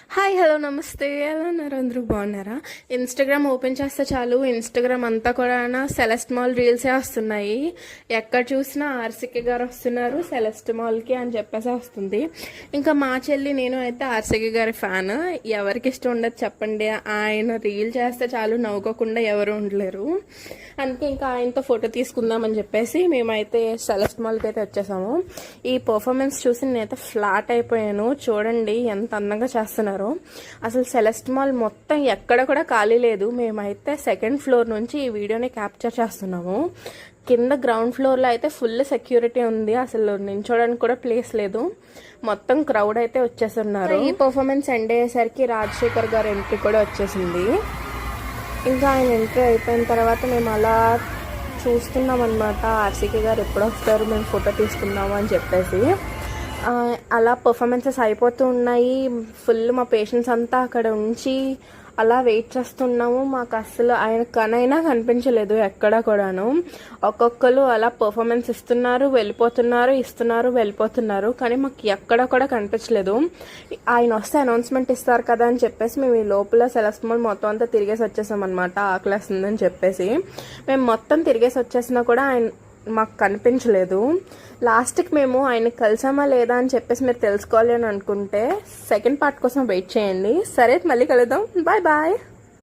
Hi hello నమస్తే, ఎలా ఉన్నారు? అందరూ బాగున్నారా? ఇన్స్టాగ్రామ్ ఓపెన్ చేస్తే చాలు ఇన్స్టాగ్రామ్ అంతా కూడా సెలెస్ట్ మాల్ రీల్సే వస్తున్నాయి. ఎక్కడ చూసినా ఆర్సికే గారు వస్తున్నారు సెలెస్ట్ మాల్కి అని చెప్పేసి వస్తుంది. ఇంకా మా చెల్లి నేను అయితే ఆర్సికే గారి ఫ్యాన్. ఎవరికి ఇష్టం ఉండదు చెప్పండి? ఆయన రీల్ చేస్తే చాలు నవ్వుకోకుండా ఎవరు ఉండలేరు. అందుకే ఇంకా ఆయనతో ఫోటో తీసుకుందామని చెప్పేసి మేమైతే సెలెస్ట్ మాల్కి అయితే వచ్చేసాము. ఈ పర్ఫార్మెన్స్ చూసి నేనైతే ఫ్లాట్ అయిపోయాను. చూడండి ఎంత అందంగా చేస్తున్నారు. అసలు సెలెస్ట్ మాల్ మొత్తం ఎక్కడ కూడా ఖాళీ లేదు. మేమైతే సెకండ్ ఫ్లోర్ నుంచి ఈ వీడియోని క్యాప్చర్ చేస్తున్నాము. కింద గ్రౌండ్ ఫ్లోర్లో అయితే ఫుల్ సెక్యూరిటీ ఉంది. అసలు నించోడానికి కూడా ప్లేస్ లేదు. మొత్తం క్రౌడ్ అయితే వచ్చేస్తున్నారు. ఈ పర్ఫార్మెన్స్ ఎండ్ అయ్యేసరికి రాజశేఖర్ గారు ఎంట్రీ కూడా వచ్చేసింది. ఇంకా ఆయన ఎంట్రీ అయిపోయిన తర్వాత మేము అలా చూస్తున్నాం అనమాట. ఆర్సీకే గారు ఎప్పుడు వస్తారు, మేము ఫోటో తీసుకుందాము అని చెప్పేసి. అలా పర్ఫార్మెన్సెస్ అయిపోతూ ఉన్నాయి. ఫుల్ మా పేషెంట్స్ అంతా అక్కడ ఉంచి అలా వెయిట్ చేస్తున్నాము. మాకు అసలు ఆయన కనైనా కనిపించలేదు ఎక్కడ కూడాను. ఒక్కొక్కరు అలా పర్ఫార్మెన్స్ ఇస్తున్నారు, వెళ్ళిపోతున్నారు, ఇస్తున్నారు, వెళ్ళిపోతున్నారు. కానీ మాకు ఎక్కడ కూడా కనిపించలేదు. ఆయన వస్తే అనౌన్స్మెంట్ ఇస్తారు కదా అని చెప్పేసి మేము ఈ లోపల సెలెస్ట్ మాల్ మొత్తం అంతా తిరిగేసి వచ్చేసాం అనమాట. ఆకలేస్తుందని చెప్పేసి మేము మొత్తం తిరిగేసి వచ్చేసినా కూడా ఆయన మాకు కనిపించలేదు. లాస్ట్కి మేము ఆయన కలిసామా లేదా అని చెప్పేసి మీరు తెలుసుకోవాలి అని అనుకుంటే సెకండ్ పార్ట్ కోసం వెయిట్ చేయండి. సరే, మళ్ళీ కలుద్దాం. Bye bye.